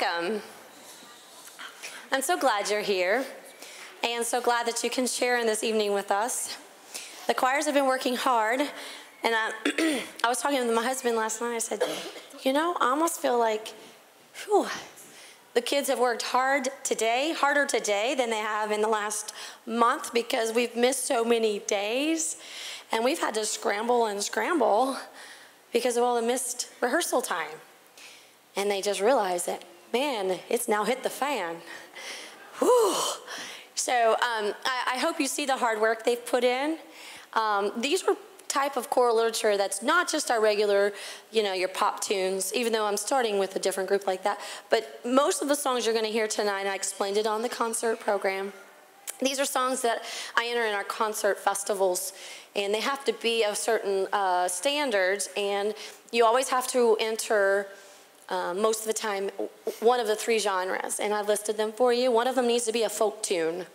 welcome. I'm so glad you're here and so glad that you can share in this evening with us. The choirs have been working hard, and I was talking to my husband last night. I said, you know, I almost feel like, whew, the kids have worked harder today than they have in the last month because we've missed so many days, and we've had to scramble and scramble because of all the missed rehearsal time. And they just realized that, man, it's now hit the fan. Whew. So I hope you see the hard work they've put in. These were type of choral literature that's not just our regular, your pop tunes, even though I'm starting with a different group like that. But most of the songs you're going to hear tonight, I explained it on the concert program. These are songs that I enter in our concert festivals, and they have to be of certain standards, and you always have to enter most of the time one of the three genres, and I've listed them for you. One of them needs to be a folk tune,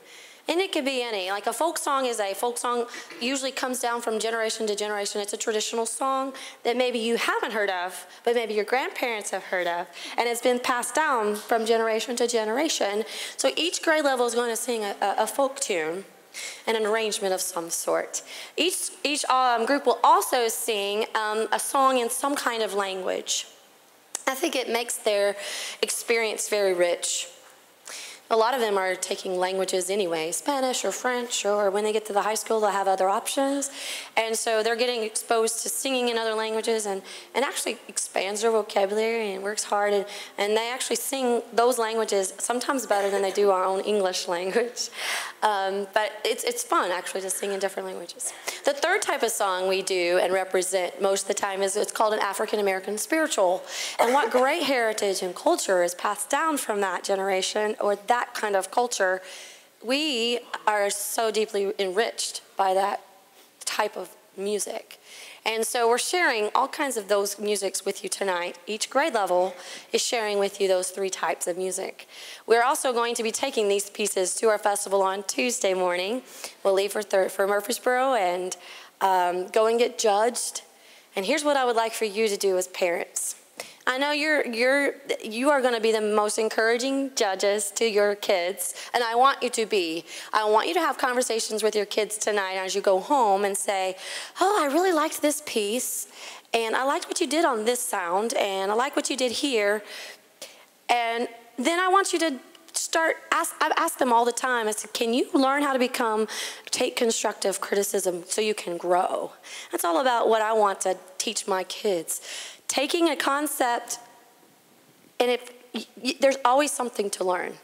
and it could be any. Like a folk song usually comes down from generation to generation. It's a traditional song that maybe you haven't heard of, but maybe your grandparents have heard of, and it's been passed down from generation to generation. So each grade level is going to sing a folk tune and an arrangement of some sort. Each group will also sing a song in some kind of language. I think it makes their experience very rich. A lot of them are taking languages anyway, Spanish or French, or when they get to the high school, they'll have other options. And so they're getting exposed to singing in other languages and actually expands their vocabulary and works hard. And they actually sing those languages sometimes better than they do our own English language. But it's fun, actually, to sing in different languages. The third type of song we do and represent most of the time it's called an African-American spiritual. And what great heritage and culture is passed down from that generation or that kind of culture. We are so deeply enriched by that type of music. And so we're sharing all kinds of those musics with you tonight. Each grade level is sharing with you those three types of music. We're also going to be taking these pieces to our festival on Tuesday morning. We'll leave for Murfreesboro and go and get judged. And here's what I would like for you to do as parents. I know you are going to be the most encouraging judges to your kids, and I want you to be. I want you to have conversations with your kids tonight as you go home and say, oh, I really liked this piece, and I liked what you did on this sound, and I like what you did here. And then I want you to I ask them all the time, I said, can you learn how to take constructive criticism so you can grow? That's all about what I want to teach my kids. Taking a concept, and there's always something to learn.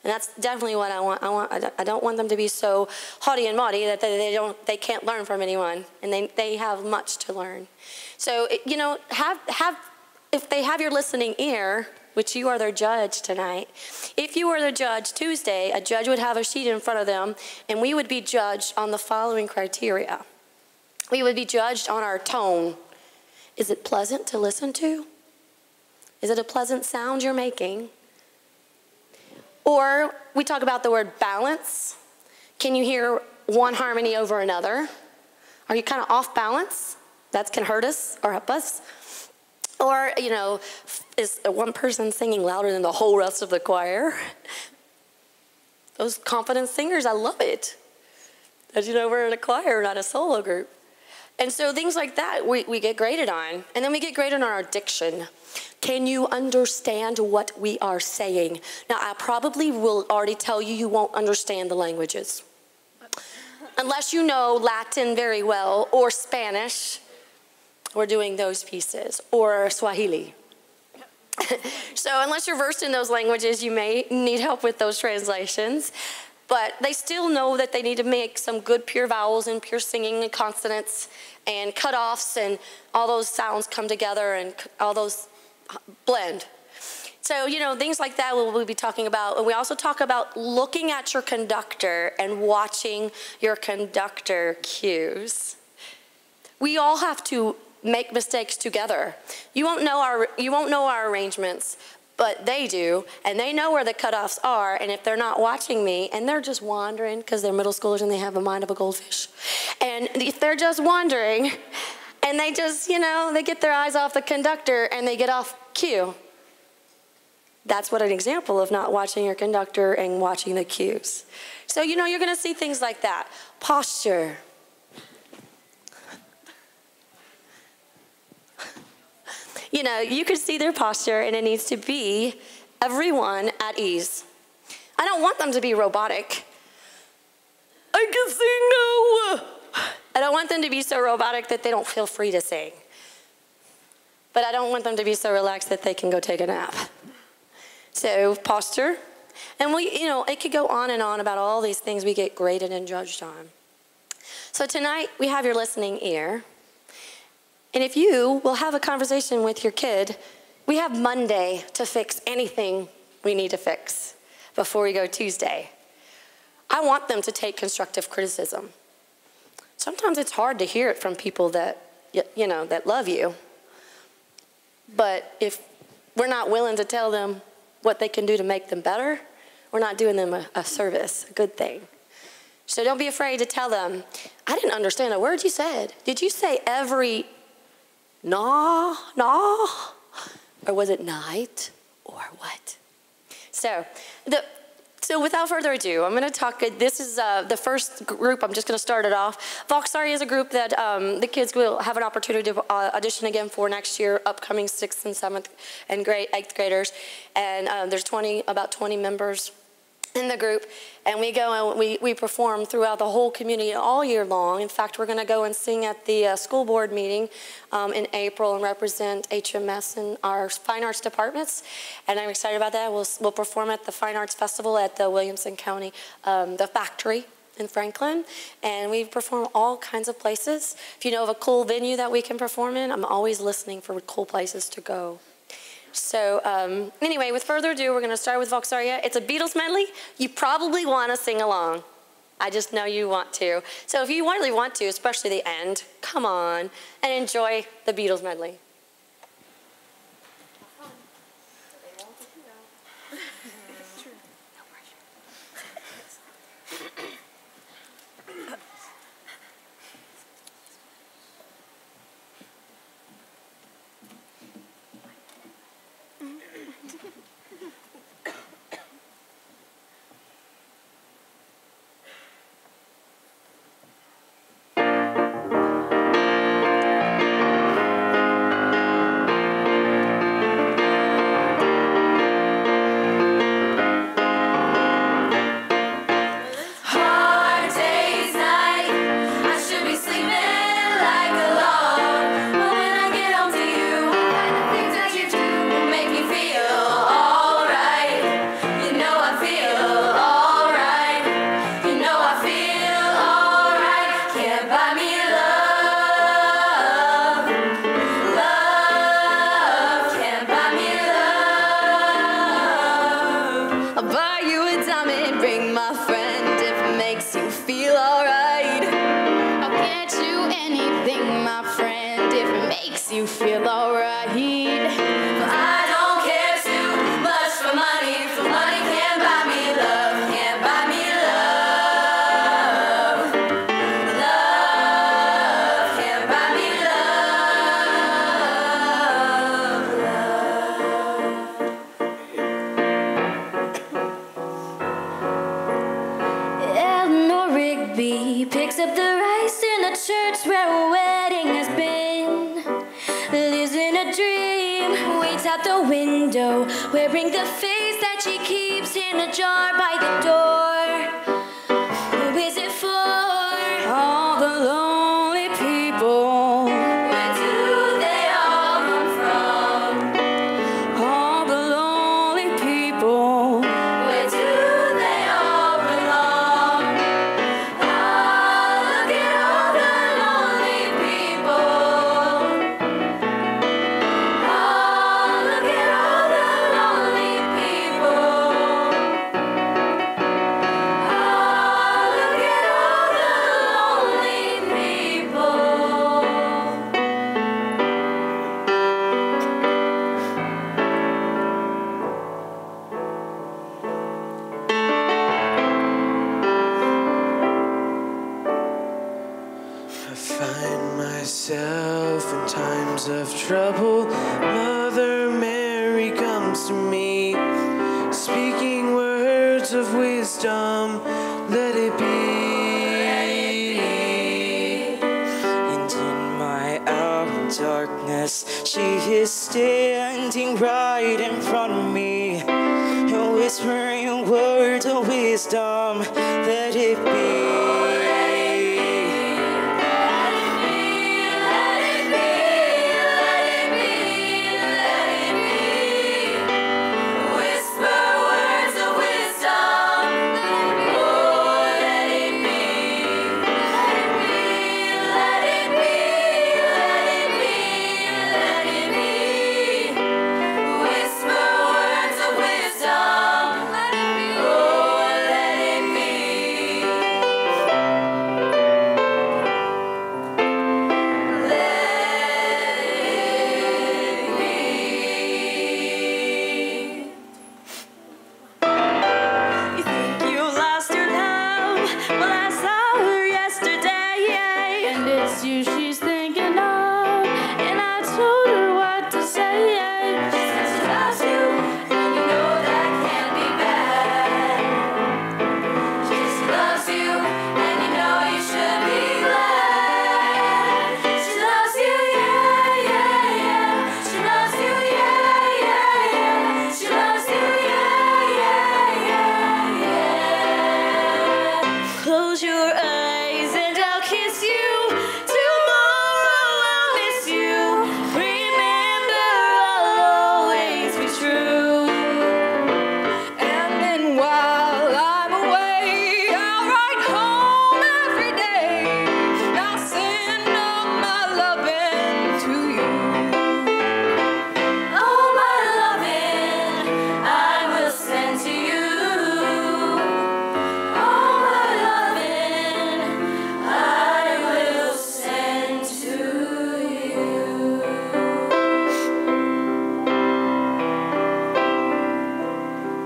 And that's definitely what I want. I don't want them to be so haughty and naughty that they can't learn from anyone, and they have much to learn. So if they have your listening ear, which you are their judge tonight. If you were the judge Tuesday, a judge would have a sheet in front of them, and we would be judged on the following criteria. We would be judged on our tone. Is it pleasant to listen to? Is it a pleasant sound you're making? Or we talk about the word balance. Can you hear one harmony over another? Are you kind of off balance? That can hurt us or help us. Or, is one person singing louder than the whole rest of the choir? Those confident singers, I love it. As you know, we're in a choir, not a solo group. And so things like that we get graded on. And then we get graded on our diction. Can you understand what we are saying? Now, I probably will already tell you won't understand the languages. Unless you know Latin very well or Spanish. We're doing those pieces, or Swahili. So unless you're versed in those languages, you may need help with those translations. But they still know that they need to make some good pure vowels and pure singing and consonants and cutoffs, and all those sounds come together and all those blend. So, things like that we'll be talking about. And we also talk about looking at your conductor and watching your conductor cues. We all have to make mistakes together. You won't know our arrangements, but they do, and they know where the cutoffs are. And if they're not watching me, and they're just wandering because they're middle schoolers and they have the mind of a goldfish, and if they're just wandering, and they just they get their eyes off the conductor and they get off cue, That's what an example of not watching your conductor and watching the cues. So, you're going to see things like that. Posture. You could see their posture, and it needs to be everyone at ease. I don't want them to be robotic. I can sing now. I don't want them to be so robotic that they don't feel free to sing. But I don't want them to be so relaxed that they can go take a nap. So posture. And it could go on and on about all these things we get graded and judged on. So tonight we have your listening ear. And if you will have a conversation with your kid, we have Monday to fix anything we need to fix before we go Tuesday. I want them to take constructive criticism. Sometimes it's hard to hear it from people that love you. But if we're not willing to tell them what they can do to make them better, we're not doing them a service, a good thing. So don't be afraid to tell them, I didn't understand a word you said. Did you say every nah? Or was it night? Or what? So without further ado, I'm going to talk. This is the first group. I'm just going to start it off. Voxaria is a group that the kids will have an opportunity to audition again for next year, upcoming 6th and 7th and 8th graders. And there's about 20 members in the group, and we go and we perform throughout the whole community all year long. In fact, we're going to go and sing at the school board meeting in April and represent HMS in our fine arts departments, and I'm excited about that. We'll perform at the Fine Arts Festival at the Williamson County, the factory in Franklin, and we perform all kinds of places. If you know of a cool venue that we can perform in, I'm always listening for cool places to go. So anyway, with further ado, we're going to start with Voxaria. It's a Beatles medley. You probably want to sing along. I just know you want to. So if you really want to, especially the end, come on and enjoy the Beatles medley. You feel alright. I don't care too much for money can't buy me love, can't buy me love. Love can't buy me love, love. Eleanor Rigby picks up the rice in the church where a wedding has been. Lives in a dream, waits out the window, wearing the face that she keeps in a jar by the door. Who is it for? All the lonely people. Where do they all come from? All the lonely people. Where do they all belong? Oh, look at all the lonely people. Myself in times of trouble, Mother Mary he comes to me, speaking words of wisdom, let it be. And in my hour of darkness, she is standing right in front of me, and whispering words of wisdom, let it be.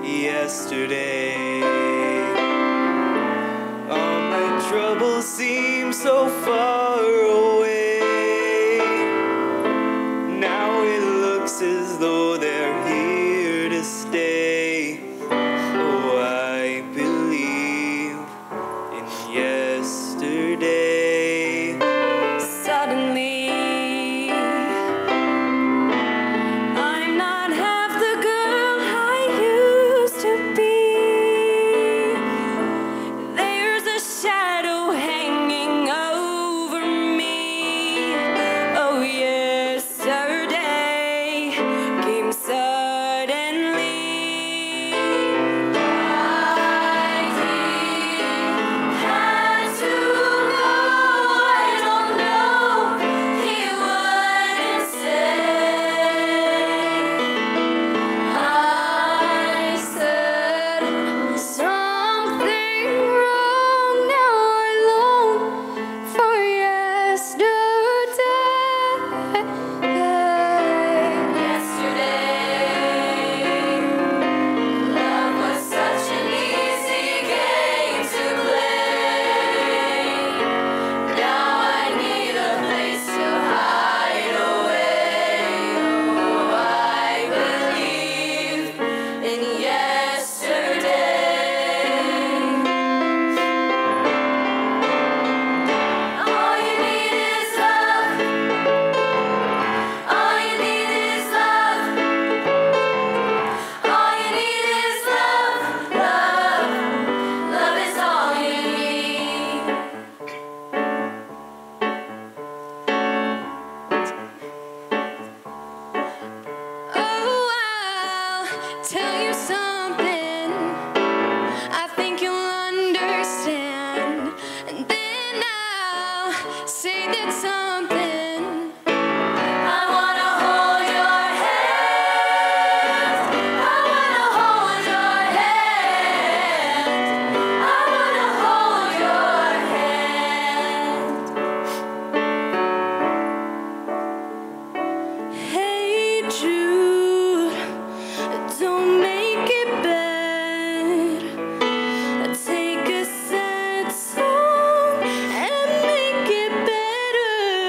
Yesterday, all my troubles seem so far away. Now it looks as though they're here to stay. Oh, I believe in yesterday. Suddenly, I'm not half the girl I used to be. There's a shadow hanging over me. Oh, yesterday came suddenly. I had to go. I don't know. He wouldn't say. I said something wrong. Now I long for yesterday. Yesterday, love was such an easy game to play. Now I need a place to hide away. Oh, I believe in yesterday. All you need is love. All you need is love. All you need is love. Love. Love is all you need. Oh, I'll tell you something. I think you'll understand. And then I'll say that something. I wanna hold your hand. I wanna hold your hand. I wanna hold your hand. Hey Jude, don't make it bad. Take a sad song and make it better.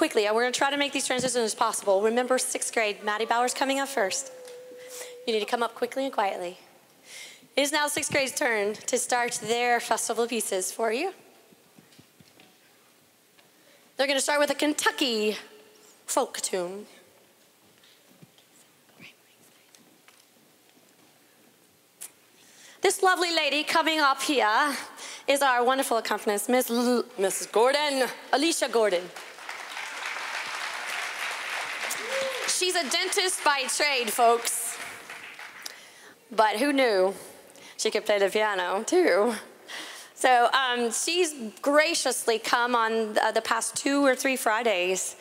quickly. We're going to try to make these transitions as possible. Remember, 6th grade. Maddie Bauer's coming up first. You need to come up quickly and quietly. It is now 6th grade's turn to start their festival pieces for you. They're going to start with a Kentucky folk tune. This lovely lady coming up here is our wonderful accompanist, Mrs. Gordon, Alicia Gordon. She's a dentist by trade, folks. But who knew she could play the piano, too? So she's graciously come on the past 2 or 3 Fridays,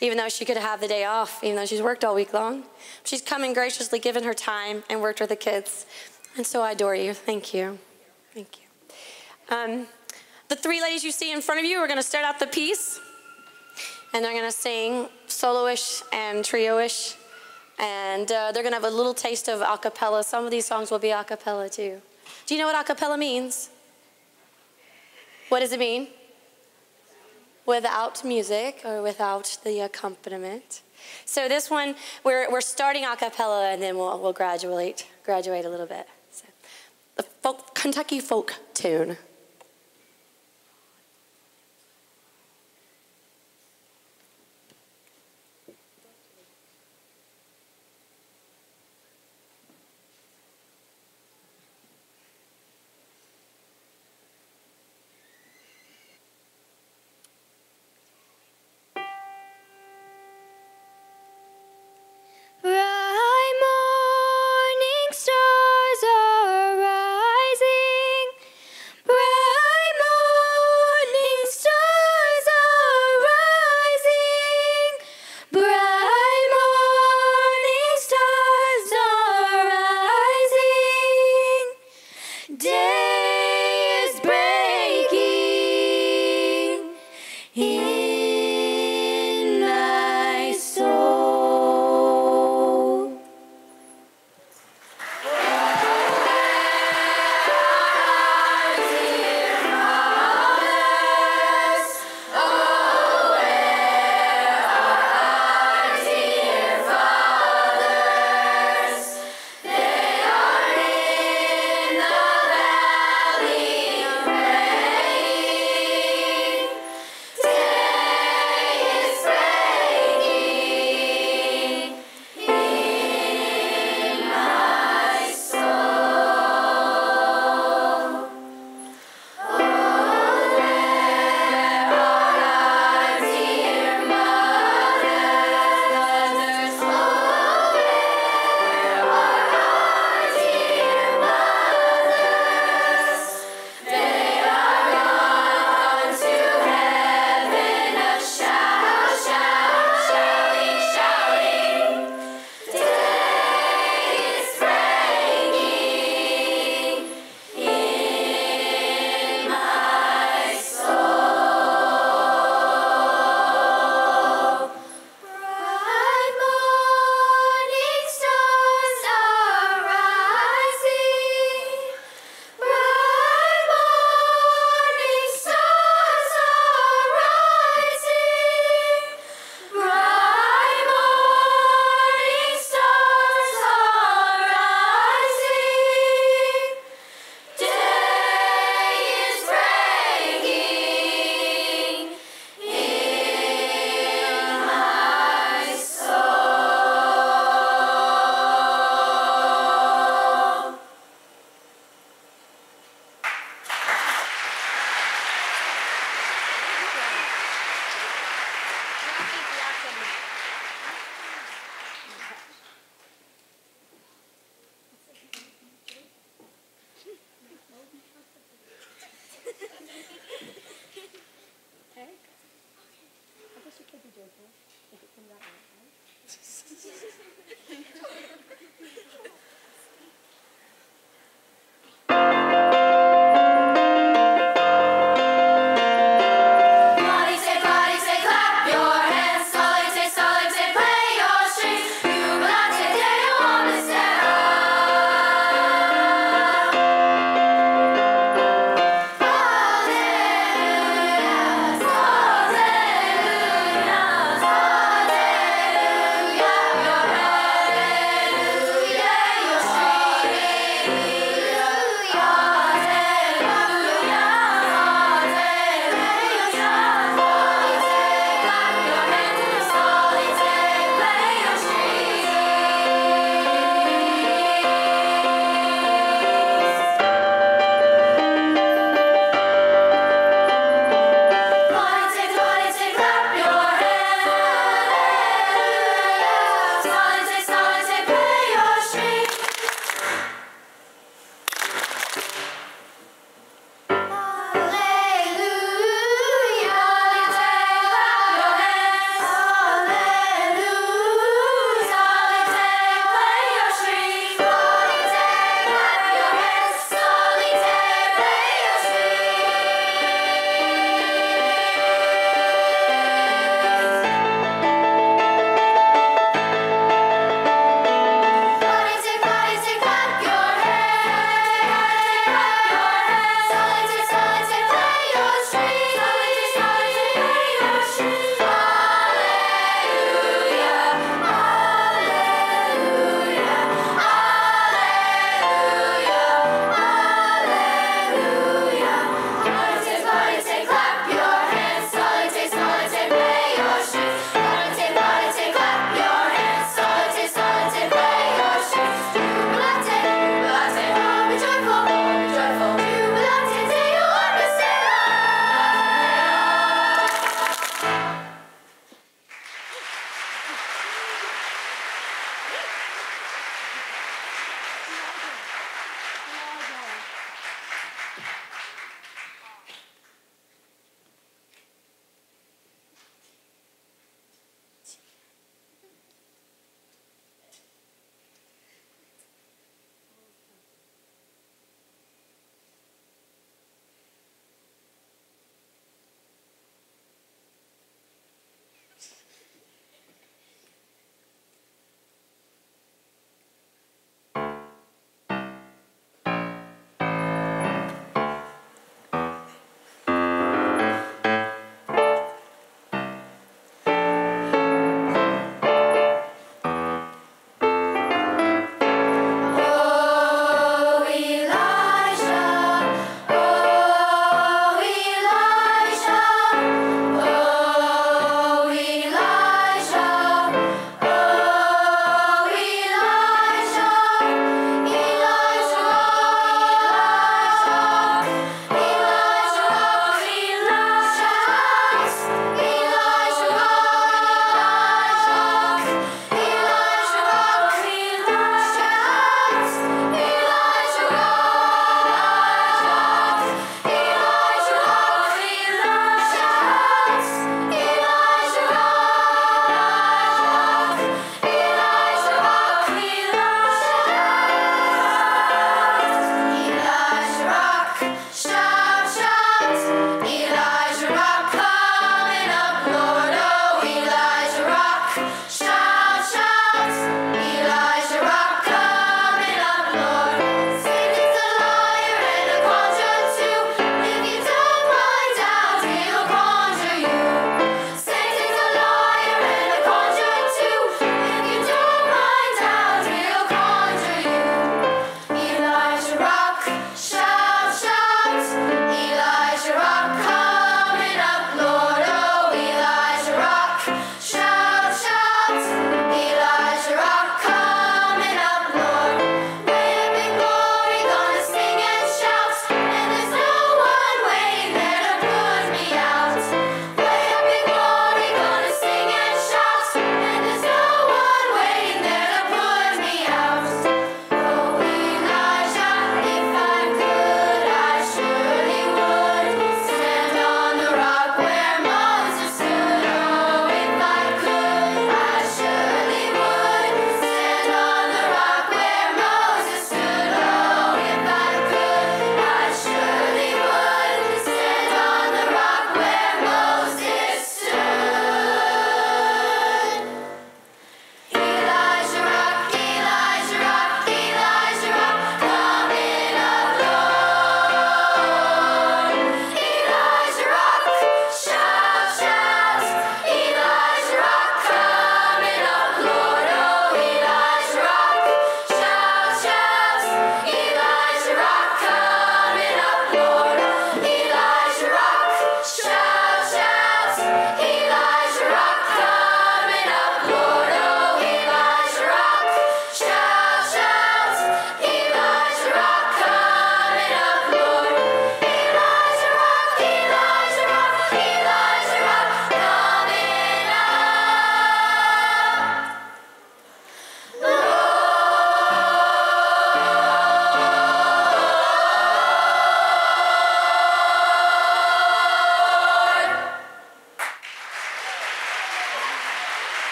even though she could have the day off, even though she's worked all week long. She's come and graciously given her time and worked with the kids. And so I adore you. Thank you. Thank you. The 3 ladies you see in front of you are going to start out the piece. And they're going to sing soloish and trio-ish. And they're going to have a little taste of a cappella. Some of these songs will be a cappella, too. Do you know what a cappella means? What does it mean? Without music or without the accompaniment. So this one, we're starting a cappella, and then we'll graduate a little bit. So, the Kentucky folk tune.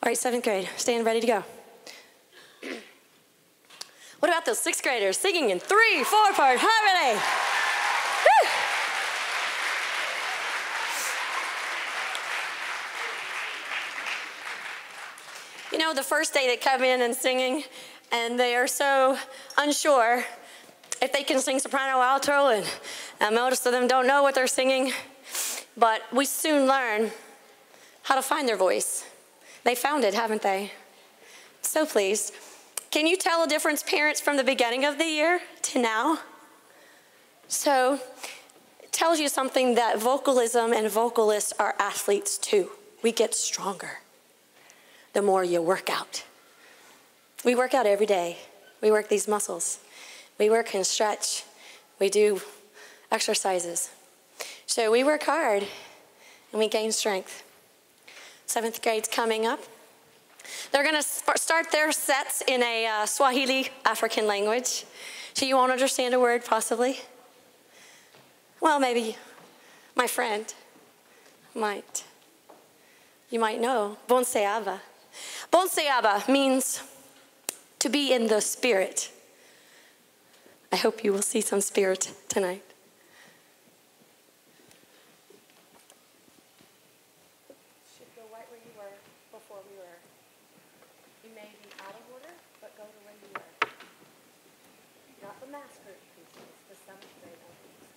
All right, 7th grade, stand ready to go. What about those 6th graders singing in 3/4 harmony? Woo! You know, the first day they come in and singing, and they are so unsure if they can sing soprano, alto, and most of them don't know what they're singing, but we soon learn how to find their voice. They found it, haven't they? So pleased. Can you tell a difference, parents, from the beginning of the year to now? So it tells you something that vocalism and vocalists are athletes too. We get stronger the more you work out. We work out every day. We work these muscles. We work and stretch. We do exercises. So we work hard and we gain strength. 7th grade's coming up. They're going to start their sets in a Swahili African language. So you won't understand a word, possibly. Well, maybe my friend might. You might know. Bonseaba. Bonseaba means to be in the spirit. I hope you will see some spirit tonight. Should go right where you were before we were. You may be out of order, but go to where you were. Not the master pieces, the 7th grade pieces.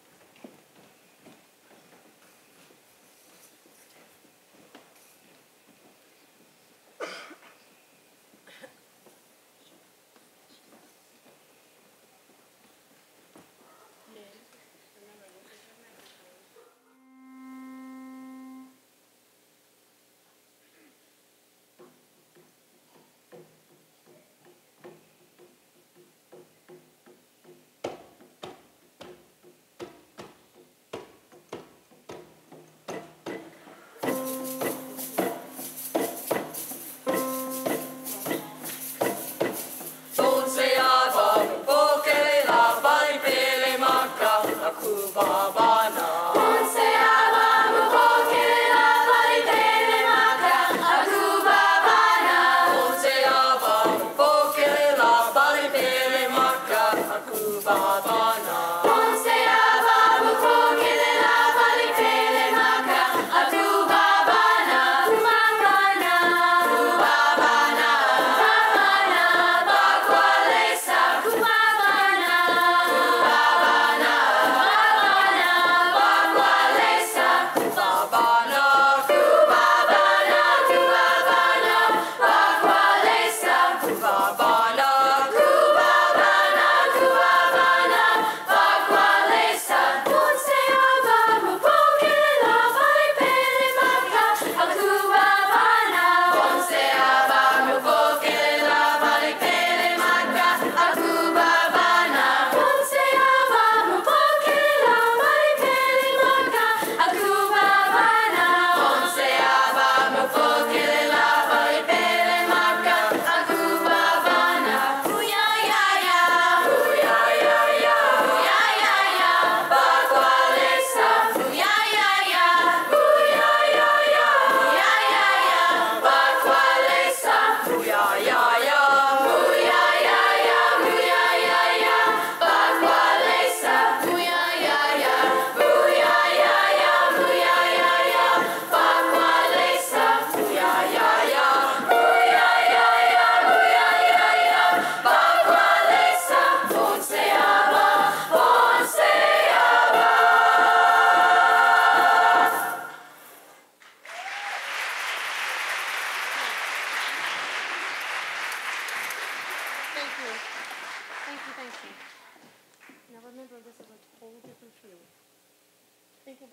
Think of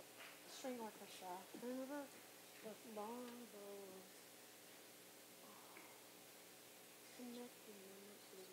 string orchestra. Remember those long bows connecting to the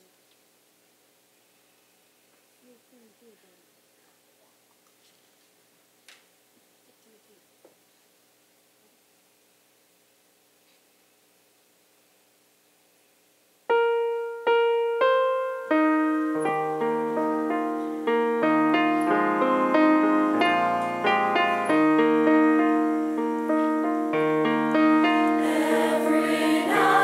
Every night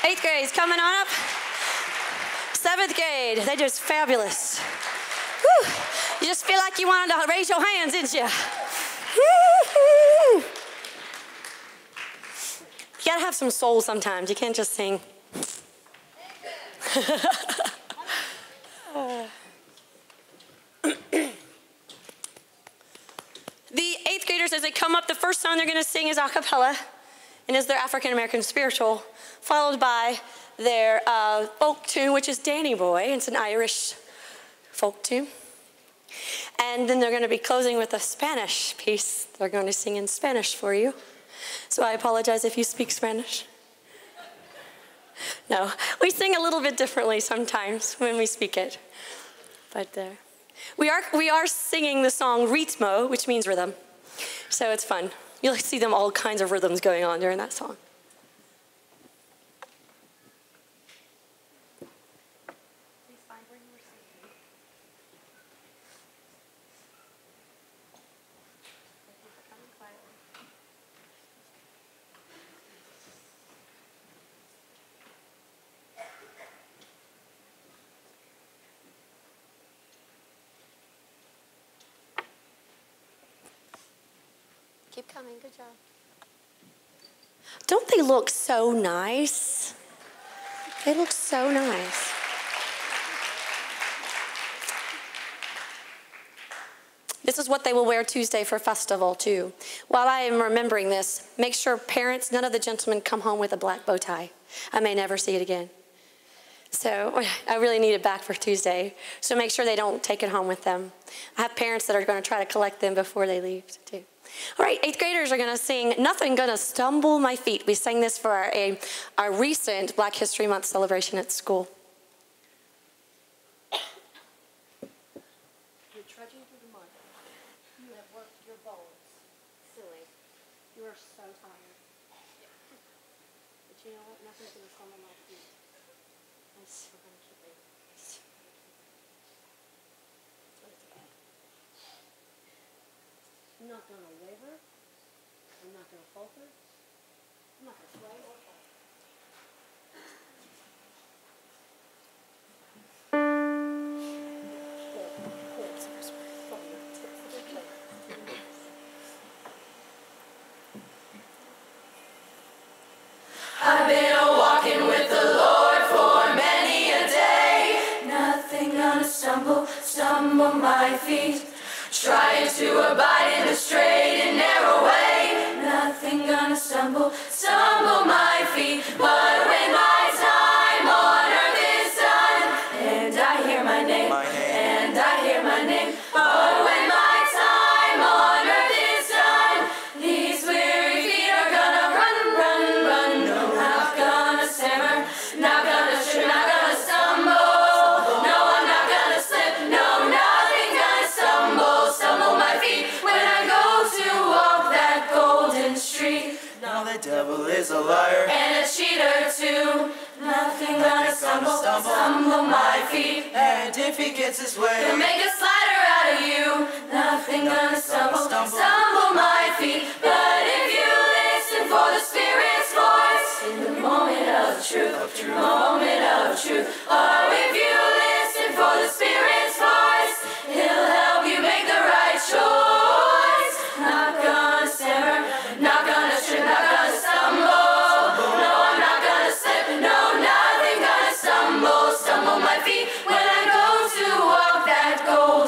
8th grade's coming on up. 7th grade, they're just fabulous. Whew. You just feel like you wanted to raise your hands, didn't you? You gotta have some soul sometimes. You can't just sing. The 8th graders, as they come up, the first song they're going to sing is a cappella, and is their African American spiritual, followed by their folk tune, which is Danny Boy. It's an Irish folk tune. And then they're going to be closing with a Spanish piece. They're going to sing in Spanish for you. So I apologize if you speak Spanish. No, we sing a little bit differently sometimes when we speak it. But we are singing the song Ritmo, which means rhythm. So it's fun. You'll see them all kinds of rhythms going on during that song. Keep coming, good job. Don't they look so nice? They look so nice. This is what they will wear Tuesday for festival too. While I am remembering this, make sure parents, none of the gentlemen come home with a black bow tie. I may never see it again. So I really need it back for Tuesday. So make sure they don't take it home with them. I have parents that are going to try to collect them before they leave too. All right, 8th graders are going to sing Nothing Gonna Stumble My Feet. We sang this for our recent Black History Month celebration at school. You're trudging through the mud. You have worked your bones. Silly. You are so tired. But you know what? Nothing's going to stumble my feet. I'm still going to keep it. I'm not going to waver. I'm not going to falter. I'm not going to sway or fall. I've been a-walking with the Lord for many a day. Nothing gonna stumble my feet. Trying to abide in the straight and narrow way. Nothing gonna stumble my feet. But when my time on earth is done, and I hear my name, and I hear my name. But when my time on earth is done, these weary feet are gonna run. No, not gonna stammer, not gonna trip, not gonna stumble. No, I'm not gonna slip. No, nothing gonna stumble my feet when I go to walk that golden street. Now the devil is a liar And a cheater too. Nothing gonna stumble my feet. and if he gets his He'll way, make a slider out of you. Nothing gonna stumble my feet. But if you listen for the Spirit's voice in the moment of truth, moment of truth. Oh, if you listen for the Spirit's voice, He'll help you make the right choice. Not gonna stammer, not gonna trip, not gonna stumble. No, I'm not gonna slip. No, nothing gonna stumble my feet when I go to walk that golden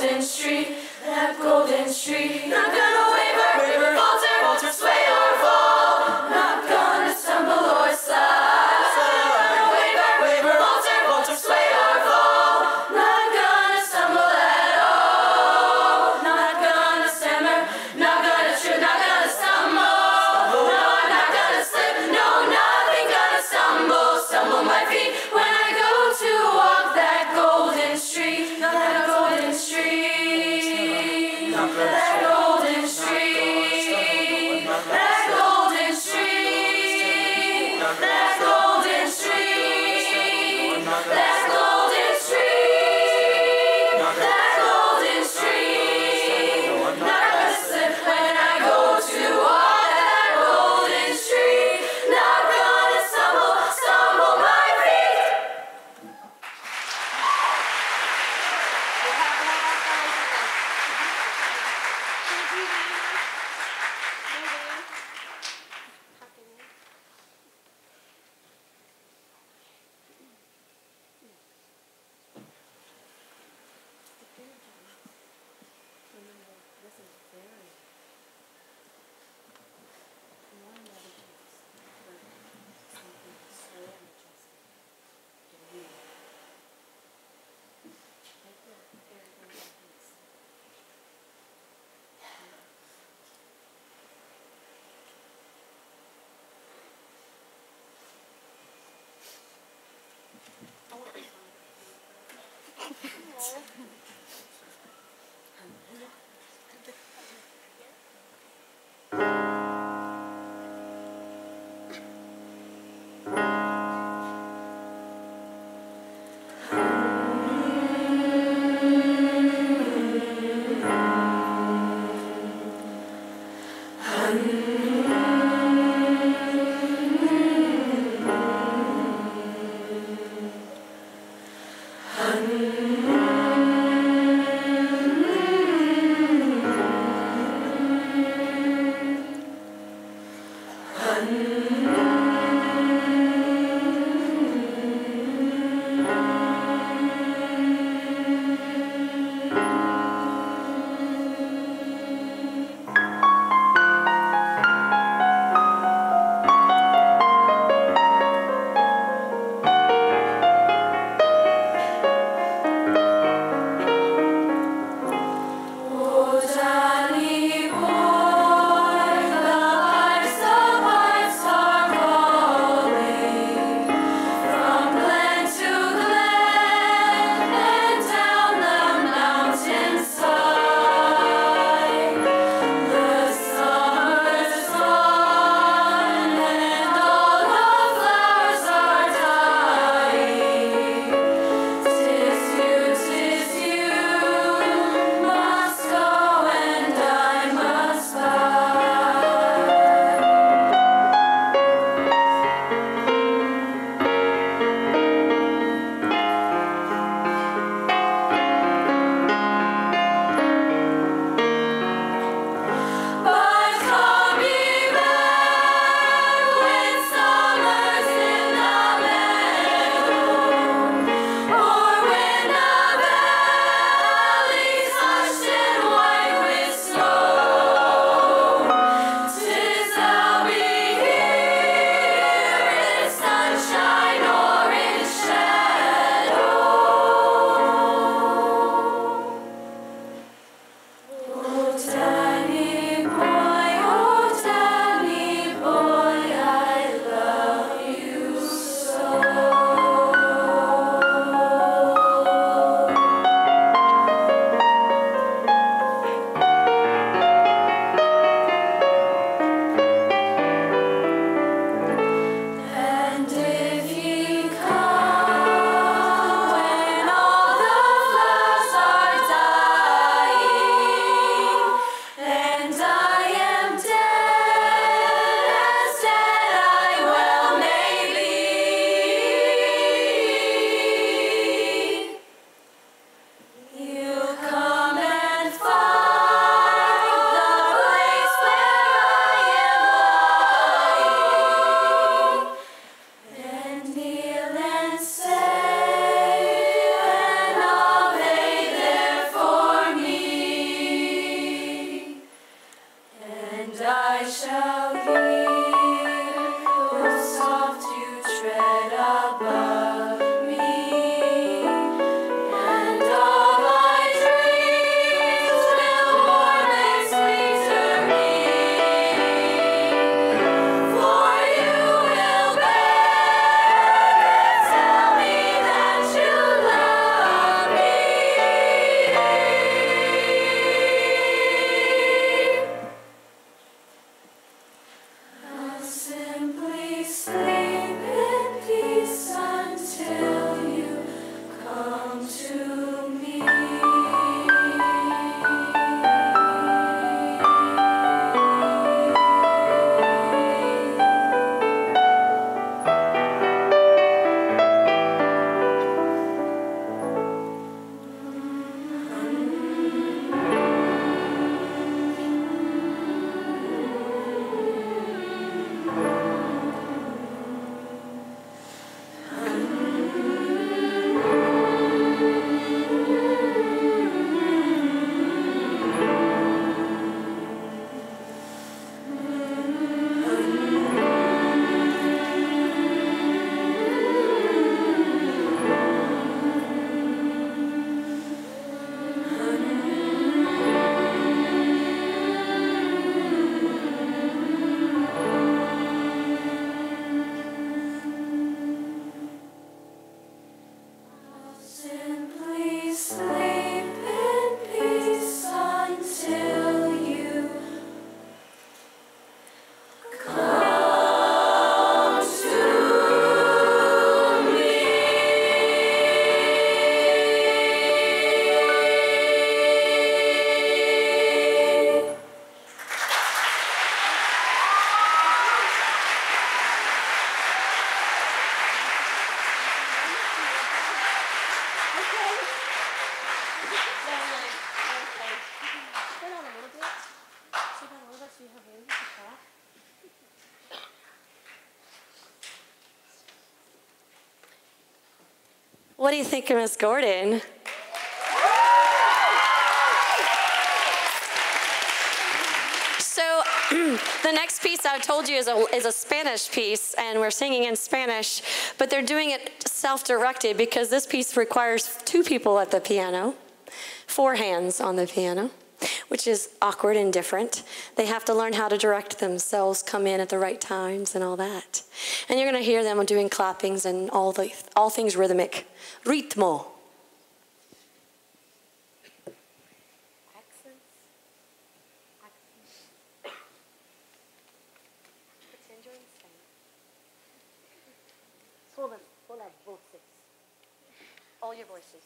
What do you think of Miss Gordon? So the next piece I told you is a Spanish piece, and we're singing in Spanish, but they're doing it self-directed because this piece requires 2 people at the piano, 4 hands on the piano, which is awkward and different. They have to learn how to direct themselves, come in at the right times and all that. And you're going to hear them doing clappings and all things rhythmic. Ritmo. All your voices.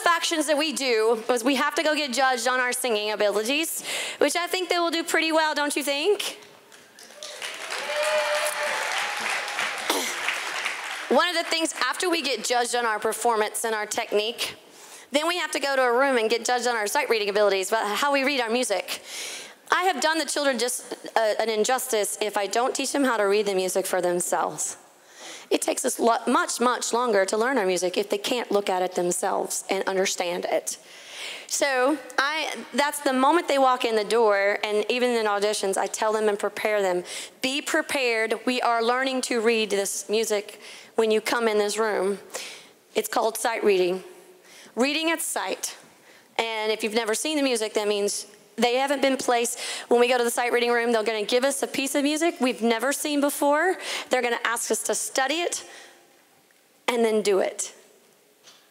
Factions that we do is we have to go get judged on our singing abilities, which I think they will do pretty well, don't you think? One of the things after we get judged on our performance and our technique, then we have to go to a room and get judged on our sight reading abilities, how we read our music. I have done the children just an injustice if I don't teach them how to read the music for themselves. It takes us much longer to learn our music if they can't look at it themselves and understand it. So that's the moment they walk in the door, and even in auditions, I tell them and prepare them. Be prepared. We are learning to read this music when you come in this room. It's called sight reading. Reading at sight. And if you've never seen the music, that means they haven't been placed. When we go to the sight reading room, they're going to give us a piece of music we've never seen before. They're going to ask us to study it and then do it.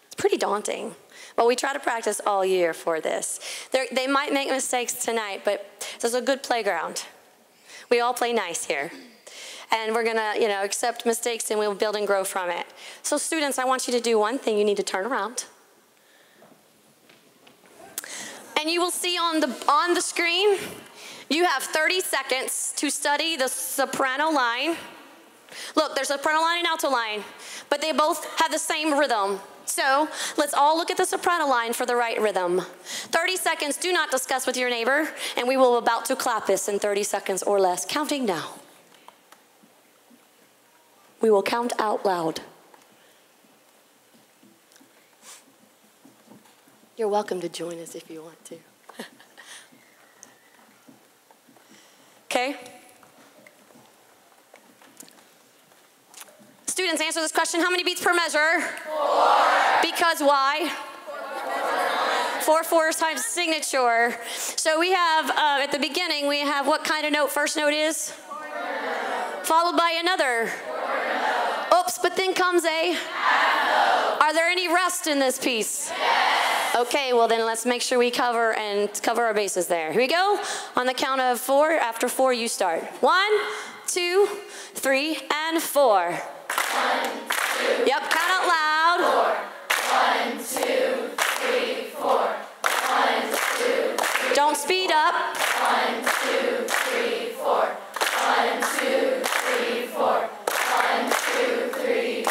It's pretty daunting. But we try to practice all year for this. They might make mistakes tonight, but this is a good playground. We all play nice here. And we're going to, accept mistakes, and we'll build and grow from it. So students, I want you to do one thing. You need to turn around. And you will see on the screen, you have 30 seconds to study the soprano line. Look, there's a soprano line and alto line, but they both have the same rhythm. So let's all look at the soprano line for the right rhythm. 30 seconds, do not discuss with your neighbor, and we will about to clap this in 30 seconds or less. Counting now. We will count out loud. You're welcome to join us if you want to. Okay? Students, answer this question. How many beats per measure? 4. Because why? 4 times signature. So we have, at the beginning, we have what kind of note first note is? Followed by another. Oops, but then comes a? Are there any rest in this piece? Yes. Okay, well then let's make sure we cover our bases there. Here we go. On the count of 4, after 4 you start. 1, 2, 3, and 4. 1, 2. Yep, count out loud. 4. 1, 2, 3, 4. 1, 2, 3. Don't speed up. 1, 2, 3, 4. 1, 2, 3, 4. 1, 2, 3, 4.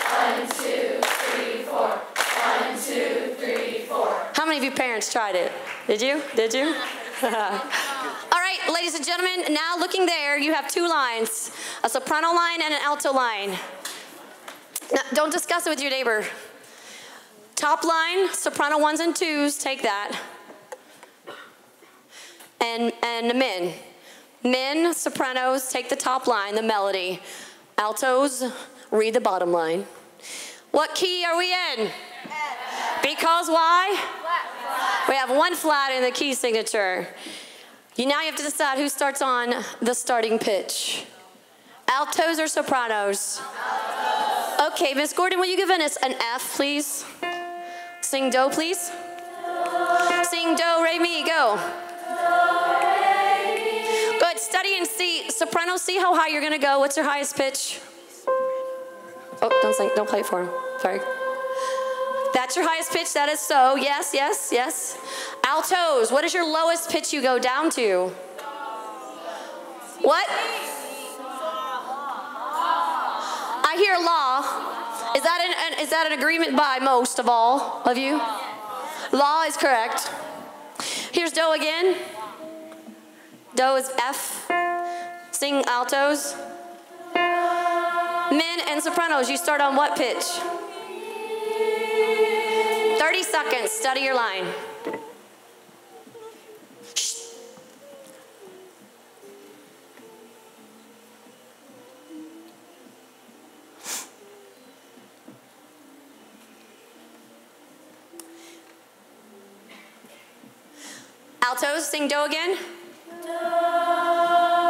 1, 2, 3, 4. 1, 2, 3, 4. How many of you parents tried it? Did you? Did you? All right, ladies and gentlemen, now looking there, you have 2 lines, a soprano line and an alto line. Now, don't discuss it with your neighbor. Top line, soprano 1s and 2s, take that. And the men, sopranos, take the top line, the melody. Altos, read the bottom line. What key are we in? Because why? We have 1 flat in the key signature. Now you have to decide who starts on the starting pitch. Altos or sopranos? Altos. Okay, Miss Gordon, will you give us an F, please? Sing do, please. Sing do, re, mi, go. Good, study and see. Soprano, see how high you're gonna go. What's your highest pitch? Oh, don't sing, don't play it for him, sorry. That's your highest pitch, that is so. Yes, yes, yes. Altos, what is your lowest pitch you go down to? What? I hear law. Is that an agreement by most of all of you? Law is correct. Here's do again. Do is F. Sing altos. Men and sopranos, you start on what pitch? 30 seconds, study your line. Altos, sing do again.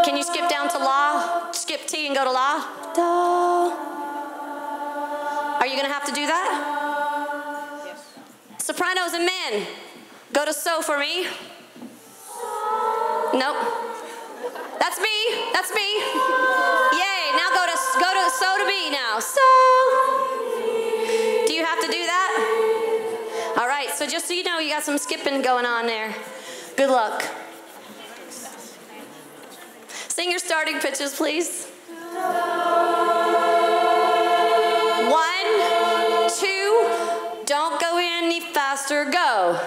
Can you skip down to la? Skip T and go to la? Do. Are you gonna have to do that? Yes. Sopranos and men, go to so for me. Nope. That's me. That's me. Yay! Now go to so to B now. So. Do you have to do that? All right. So just so you know, you got some skipping going on there. Good luck. Sing your starting pitches, please. 1, 2, don't go any faster, go.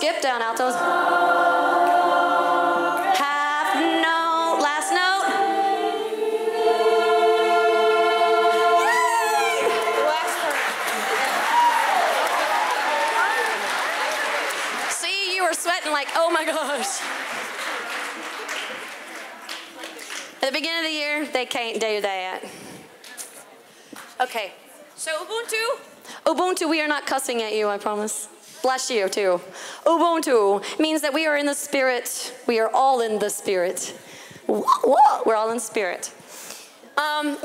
skip down altos. Half note, last note. See, you were sweating like, oh my gosh. At the beginning of the year, they can't do that. Okay, so Ubuntu. Ubuntu, we are not cussing at you, I promise. Bless you, too. Ubuntu means that we are in the spirit. We are all in the spirit. Whoa, we're all in spirit.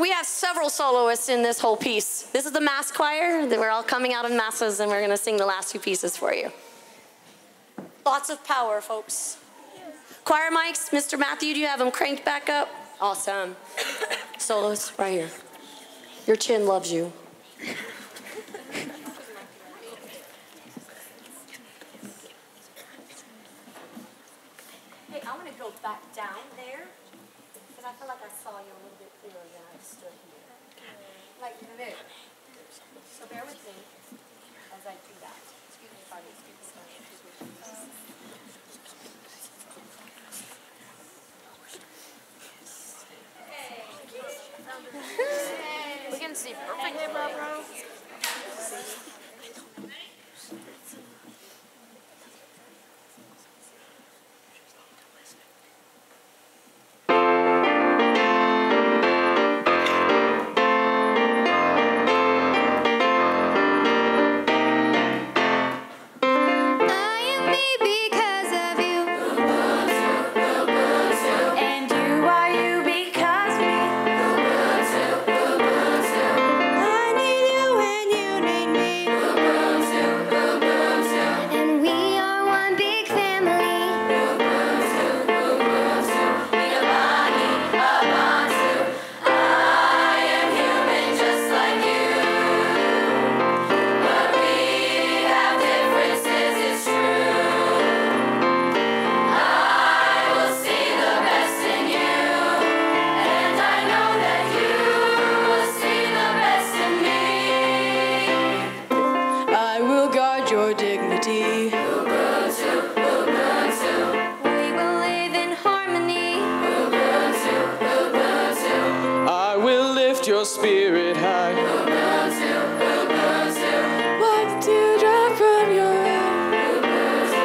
We have several soloists in this whole piece. This is the mass choir. We're all coming out of masses, and we're going to sing the last two pieces for you. Lots of power, folks. Choir mics, Mr. Matthew, do you have them cranked back up? Awesome. Soloists, right here. Your chin loves you. Hey, I want to go back down there because I feel like I saw you a little bit clearer than I stood here. Like there. So bear with me as I do that. Excuse me, pardon, excuse me. We can see perfectly, bro. Your spirit high. Ubuntu, Ubuntu. Wipe the teardrop from your eye. Ubuntu.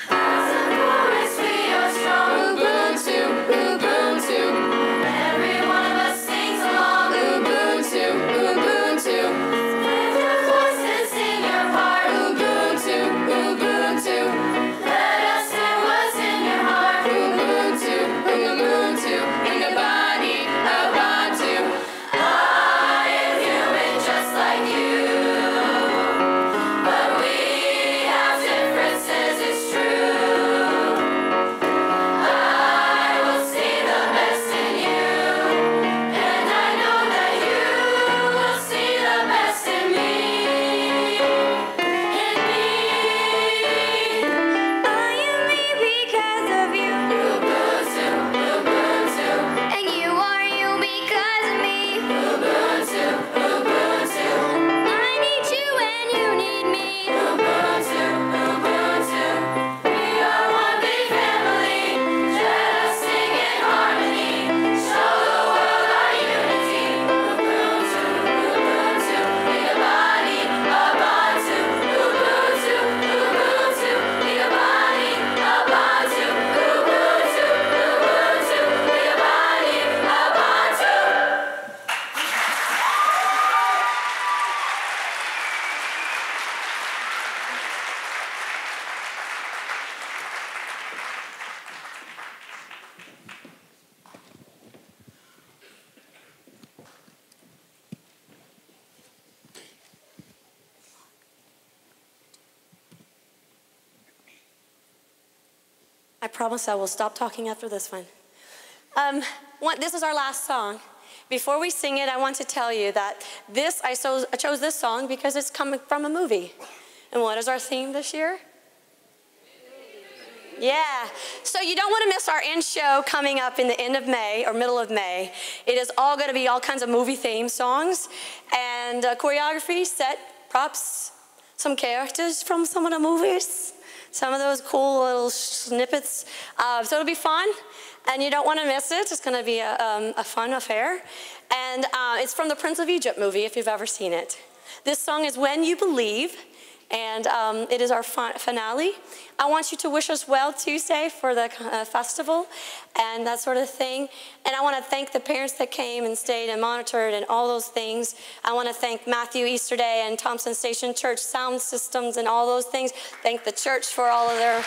As a chorus we are strong. Ubuntu, Ubuntu. Every one of us sings along. Ubuntu, Ubuntu. Lift your voice and sing your heart. Ubuntu, Ubuntu. Let us know what's in your heart. Ubuntu, Ubuntu. In the body. I promise I will stop talking after this one. This is our last song. Before we sing it, I want to tell you that I chose this song because it's coming from a movie. And what is our theme this year? Yeah, so you don't want to miss our end show coming up in the end of May or middle of May. It is all going to be all kinds of movie theme songs and choreography, set, props, some characters from some of the movies, some of those cool little snippets. So it'll be fun, and you don't want to miss it. It's going to be a fun affair. And it's from the Prince of Egypt movie, if you've ever seen it. This song is When You Believe, and it is our finale. I want you to wish us well Tuesday for the festival and that sort of thing. And I want to thank the parents that came and stayed and monitored and all those things. I want to thank Matthew Easterday and Thompson Station Church sound systems and all those things. Thank the church for all of their...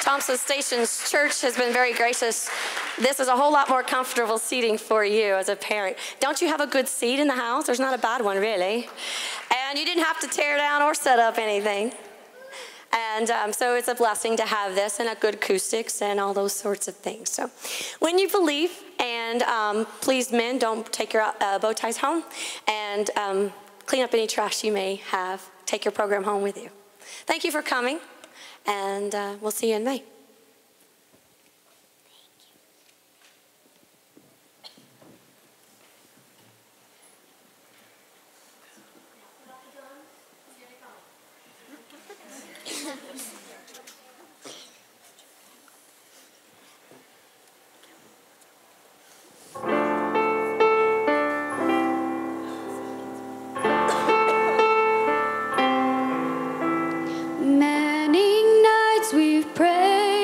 Thompson Station's church has been very gracious. This is a whole lot more comfortable seating for you as a parent. Don't you have a good seat in the house? There's not a bad one, really. And you didn't have to tear down or set up anything. And so it's a blessing to have this and a good acoustics and all those sorts of things. So when you believe, and please, men, don't take your bow ties home, and clean up any trash you may have. Take your program home with you. Thank you for coming. And we'll see you in May. Many nights we've prayed.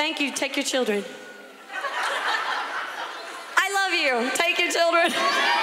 Thank you. Take your children. I love you. Take your children.